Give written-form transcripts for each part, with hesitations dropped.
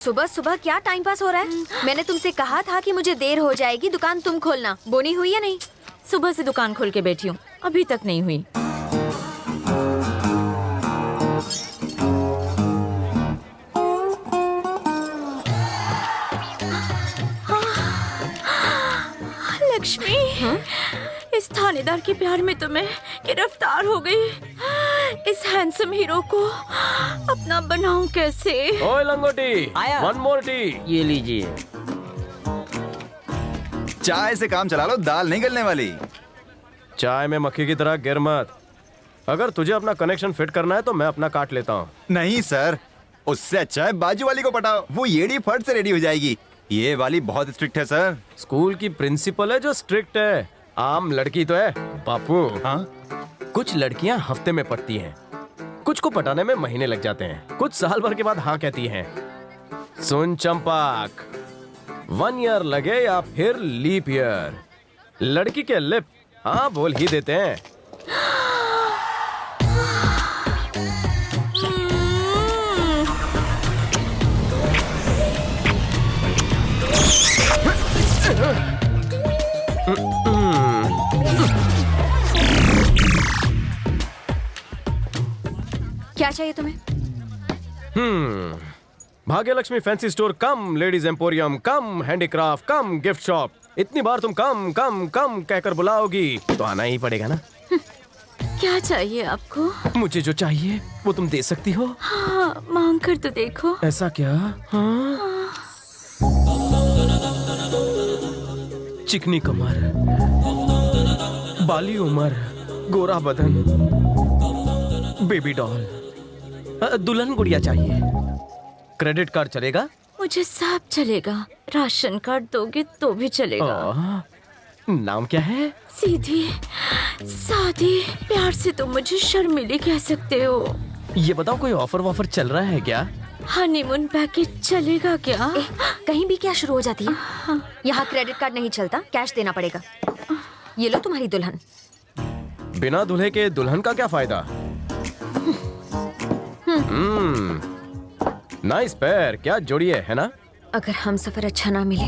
सुबह सुबह क्या टाइम पास हो रहा है? मैंने तुमसे कहा था कि मुझे देर हो जाएगी, दुकान तुम खोलना। बोनी हुई या नहीं? सुबह से दुकान खोल के बैठी हूँ, अभी तक नहीं हुई। लक्ष्मी, इस थानेदार के प्यार में तो मैं गिरफ्तार हो गई। इस हैंडसम हीरो को अपना बनाऊं कैसे? ओए लंगोटी, आया। One more tea. ये लीजिए। चाय से काम चला लो, दाल नहीं गलने वाली। चाय में मक्खी की तरह गिर मत। अगर तुझे अपना कनेक्शन फिट करना है तो मैं अपना काट लेता हूँ। नहीं सर, उससे अच्छा है बाजू वाली को पटाओ, वो येड़ी फट से रेडी हो जाएगी। ये वाली बहुत स्ट्रिक्ट है सर। स्कूल की प्रिंसिपल है जो स्ट्रिक्ट है, आम लड़की तो है बापू। हाँ? कुछ लड़कियां हफ्ते में पटती हैं, कुछ को पटाने में महीने लग जाते हैं, कुछ साल भर के बाद हाँ कहती हैं। सुन चंपक, 1 ईयर लगे या फिर लीप ईयर, लड़की के लिप हाँ बोल ही देते हैं। क्या चाहिए तुम्हें? भाग्यलक्ष्मी फैंसी स्टोर कम लेडीज एम्पोरियम कम हैंडीक्राफ्ट कम गिफ्ट शॉप। इतनी बार तुम कम कम कम कहकर बुलाओगी तो आना ही पड़ेगा ना। क्या चाहिए आपको? मुझे जो चाहिए वो तुम दे सकती हो। हाँ, मांग कर तो देखो। ऐसा क्या? हाँ? चिकनी कमर, बाली उमर, गोरा बदन, बेबी डॉल, दुल्हन गुड़िया चाहिए। क्रेडिट कार्ड चलेगा? मुझे सब चलेगा, राशन कार्ड दोगे तो भी चलेगा। नाम क्या है? सीधी सादी, प्यार से तो मुझे शर्मिली कह सकते हो। ये बताओ कोई ऑफर वॉफर चल रहा है क्या? हनीमून पैकेज चलेगा क्या? कहीं भी क्या शुरू हो जाती है? यहाँ क्रेडिट कार्ड नहीं चलता, कैश देना पड़ेगा। ये लो तुम्हारी दुल्हन। बिना दूल्हे के दुल्हन का क्या फायदा? नाइस पेयर, क्या जोड़ी है ना? अगर हम सफर अच्छा ना मिले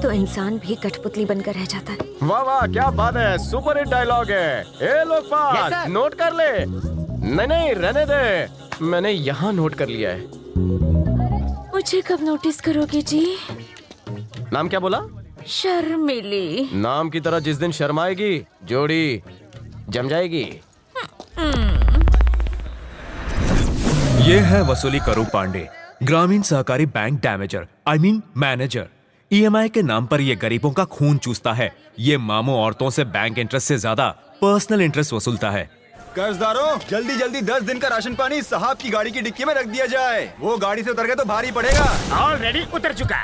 तो इंसान भी कठपुतली बनकर रह जाता है। वाह वाह, क्या बात है, सुपर हिट डायलॉग है। ए लोग पास नोट कर ले। नहीं नहीं रहने दे, मैंने यहाँ नोट कर लिया है। मुझे कब नोटिस करोगे जी? नाम क्या बोला? शर्मिली। नाम की तरह जिस दिन शर्माएगी जोड़ी जम जाएगी। ये है वसूली करू पांडे, ग्रामीण सहकारी बैंक डैमेजर मैनेजर। ईएमआई के नाम पर ये गरीबों का खून चूसता है। ये मामू औरतों से बैंक इंटरेस्ट से ज्यादा पर्सनल इंटरेस्ट वसूलता है। कर्जदारों, जल्दी जल्दी 10 दिन का राशन पानी साहब की गाड़ी की डिक्की में रख दिया जाए। वो गाड़ी से उतर गए तो भारी पड़ेगा। ऑलरेडी उतर चुका।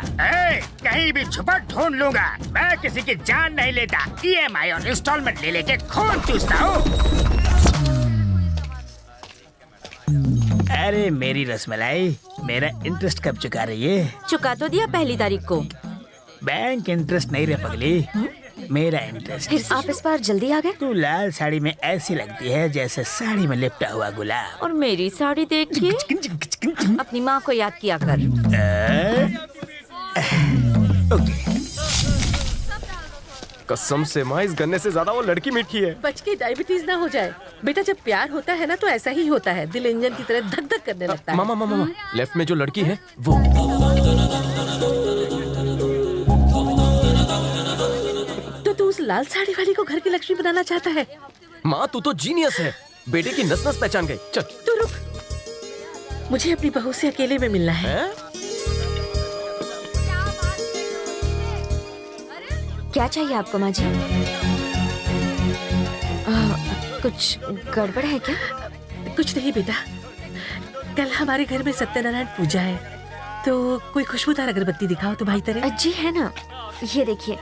कहीं भी छुपा ढूंढ लूंगा। मैं किसी की जान नहीं लेता, ईएमआई और इंस्टॉलमेंट ले लेके खून चूसता हूँ। अरे मेरी रसमलाई, मेरा इंटरेस्ट कब चुका रही है? चुका तो दिया पहली तारीख को। बैंक इंटरेस्ट नहीं रे पगली, मेरा इंटरेस्ट। फिर आप इस बार जल्दी आ गए। तू लाल साड़ी में ऐसी लगती है जैसे साड़ी में लिपटा हुआ गुलाब। और मेरी साड़ी देख के अपनी माँ को याद किया कर। कसम से माँ, इस गन्ने से ज्यादा वो लड़की मीठी है। बच के डायबिटीज ना हो जाए। बेटा, जब प्यार होता है ना तो ऐसा ही होता है, दिल इंजन की तरह धक धक करने लगता है। मामा लेफ्ट में जो लड़की है वो। तो तू उस लाल साड़ी वाली को घर की लक्ष्मी बनाना चाहता है? माँ तू तो जीनियस है, बेटे की नस नस पहचान गई। चल तू रुक, मुझे अपनी बहू से अकेले में मिलना है। क्या चाहिए आपको माँ जी? कुछ गड़बड़ है क्या? कुछ नहीं बेटा, कल हमारे घर में सत्यनारायण पूजा है, तो कोई खुशबूदार अगरबत्ती दिखाओ तो भाई तेरे। जी है ना, ये देखिए,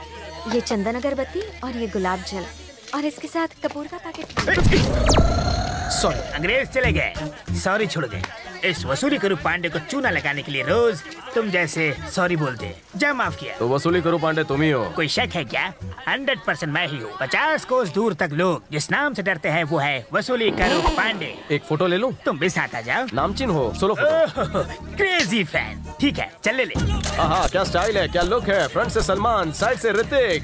ये चंदन अगरबत्ती और ये गुलाब जल और इसके साथ कपूर का पैकेट। सॉरी, अंग्रेज चले गए, सॉरी छोड़ गए। इस वसूली करू पांडे को चूना लगाने के लिए रोज तुम जैसे सॉरी बोलते। जा माफ किया। तो वसूली करू पांडे तुम ही हो। कोई शक है क्या? 100% मैं ही हूँ। 50 कोस दूर तक लोग जिस नाम से डरते हैं वो है वसूली करू पांडे। एक फोटो ले लूं? तुम भी साथ आ जाओ। नामचीन हो, सोलो फोटो। Crazy fan. ठीक है चल ले ले। हाँ, क्या स्टाइल है, क्या लुक है। फ्रंट से सलमान, साइड से ऋतिक।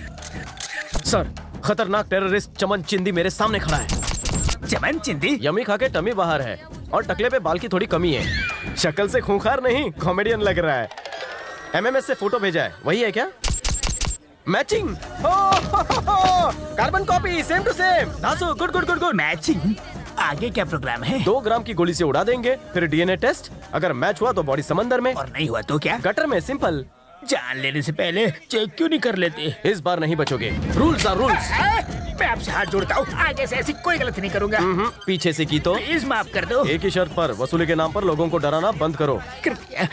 सर, खतरनाक टेररिस्ट चमन चिंदी मेरे सामने खड़ा है। चमन चिंदी? यमी खा के टमी बाहर है और टकले पे बाल की थोड़ी कमी है। शक्ल से खूंखार नहीं, कॉमेडियन लग रहा है। एमएमएस से फोटो भेजा है, वही है क्या? Matching, carbon copy, same to same. धासु, good good good good. Matching? आगे क्या प्रोग्राम है? 2 ग्राम की गोली से उड़ा देंगे, फिर डीएनए टेस्ट। अगर मैच हुआ तो बॉडी समंदर में, और नहीं हुआ तो क्या? गटर में। सिंपल। जान लेने से पहले चेक क्यों नहीं कर लेते? इस बार नहीं बचोगे। Rules are rules. मैं आपसे हाथ जोड़ता हूँ, आगे से ऐसी कोई गलती नहीं करूंगा। पीछे से की तो प्लीज माफ कर दो। एक ही शर्त पर, वसूली के नाम पर लोगों को डराना बंद करो। कृपया।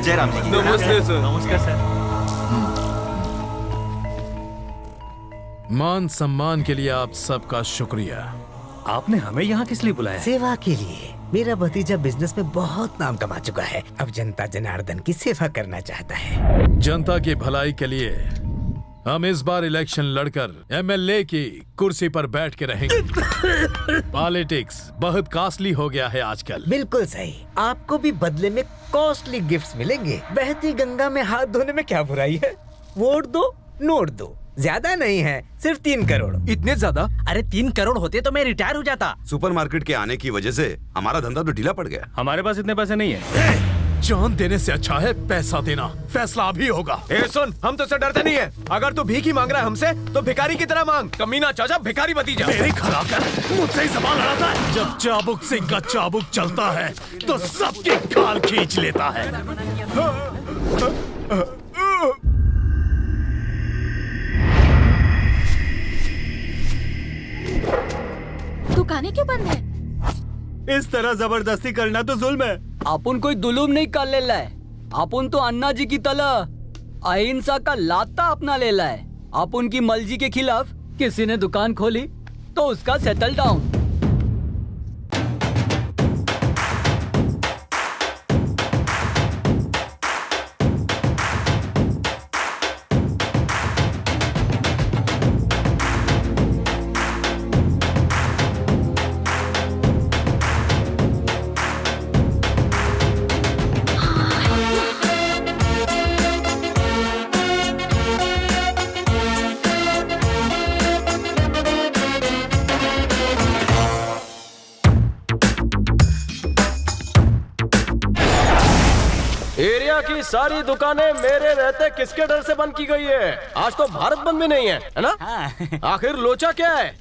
जयराम जी। नमस्ते सर। नमस्कार सर। मान सम्मान के लिए आप सबका शुक्रिया। आपने हमें यहाँ किस लिए बुलाया? सेवा के लिए। मेरा भतीजा बिजनेस में बहुत नाम कमा चुका है, अब जनता जनार्दन की सेवा करना चाहता है। जनता की भलाई के लिए हम इस बार इलेक्शन लड़कर एमएलए की कुर्सी पर बैठ के रहेंगे। पॉलिटिक्स बहुत कॉस्टली हो गया है आजकल। बिल्कुल सही। आपको भी बदले में कॉस्टली गिफ्ट्स मिलेंगे। बहती गंगा में हाथ धोने में क्या बुराई है? वोट दो, नोट दो। ज्यादा नहीं है, सिर्फ 3 करोड़। इतने ज्यादा? अरे 3 करोड़ होते तो मैं रिटायर हो जाता। सुपरमार्केट के आने की वजह से हमारा धंधा तो ढीला पड़ गया। हमारे पास इतने पैसे नहीं है। जान देने से अच्छा है पैसा देना। फैसला अभी होगा। ए सुन, हम तो से डरते नहीं है। अगर तू भीख ही मांग रहा है हमसे, तो भिखारी की तरह मांग। कमीना चाचा, भिखारी भतीजा। मेरी खड़ा कर, मुझसे ही सवाल लड़ाता है। जब चाबुक सिंह का चाबुक चलता है तो सबकी खाल खींच लेता है। दुकानें क्यों बंद है? इस तरह जबरदस्ती करना तो जुल्म है। अपन कोई जुलूम नहीं कर ले है। अपन तो अन्ना जी की तरह अहिंसा का लाता अपना ले है। अपन की मर्जी के खिलाफ किसी ने दुकान खोली तो उसका सेटल डाउन। एरिया की सारी दुकानें मेरे रहते किसके डर से बंद की गई है? आज तो भारत बंद भी नहीं है ना? आखिर लोचा क्या है?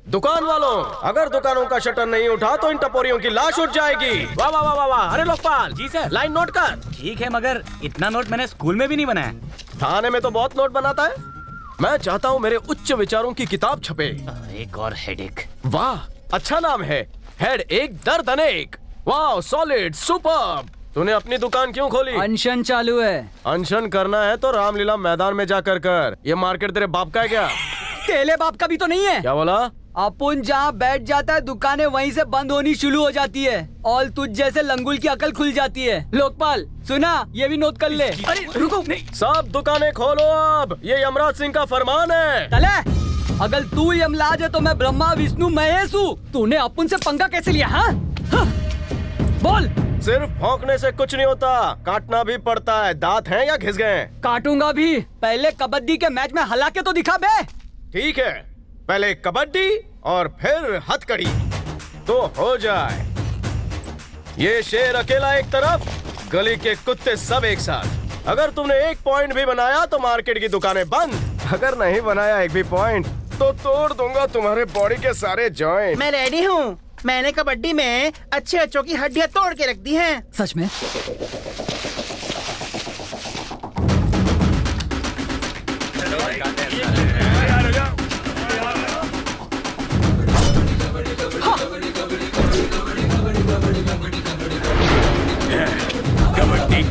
दुकान वालों, अगर दुकानों का शटर नहीं उठा तो इन टपोरियों की लाश उठ जाएगी। वाह वाह वाह वाह। अरे लोकपाल जी सर, लाइन नोट कर। ठीक है, मगर इतना नोट मैंने स्कूल में भी नहीं बनाया। थाने में तो बहुत नोट बनाता है। मैं चाहता हूँ मेरे उच्च विचारों की किताब छपे। एक और हेडेक। वाह, अच्छा नाम है। हेड एक, दर्द अनेक। वाह, सॉलिड, सुपर्ब। तूने अपनी दुकान क्यों खोली? अनशन चालू है। अनशन करना है तो रामलीला मैदान में जाकर कर। ये मार्केट तेरे बाप का है क्या? तेले बाप का भी तो नहीं है। क्या बोला? अपन जहाँ बैठ जाता है दुकानें वहीं से बंद होनी शुरू हो जाती है और तुझ जैसे लंगुल की अकल खुल जाती है। लोकपाल सुना, ये भी नोट कर ले। अरे रुको, सब दुकानें खोलो अब। ये यमराज सिंह का फरमान है। चले, अगर तू यमराज है तो मैं ब्रह्मा विष्णु महेश हूँ। तूने अपन से पंगा कैसे लिया? हाँ? बोल। सिर्फ भौंकने से कुछ नहीं होता, काटना भी पड़ता है। दांत हैं या घिस गए? काटूंगा भी। पहले कबड्डी के मैच में हला के तो दिखा बे। ठीक है, पहले कबड्डी और फिर हथकड़ी तो हो जाए। ये शेर अकेला एक तरफ, गली के कुत्ते सब एक साथ। अगर तुमने एक पॉइंट भी बनाया तो मार्केट की दुकानें बंद। अगर नहीं बनाया एक भी पॉइंट तो तोड़ दूंगा तुम्हारे बॉडी के सारे जॉइंट। मैं रेडी हूँ। मैंने कबड्डी में अच्छे अच्छों की हड्डियाँ तोड़ के रख दी हैं। सच में?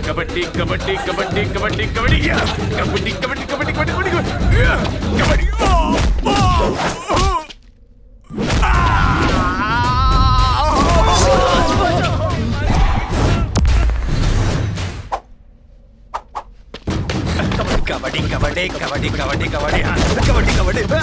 कबड्डी कबड्डी कबड्डी कबड्डी कबड्डी कबड्डी कबड्डी कबड्डी कबड्डी कबड्डी कबड्डी कबड्डी कबड्डी कबड्डी कबड्डी कबड्डी कबड्डी कबड्डी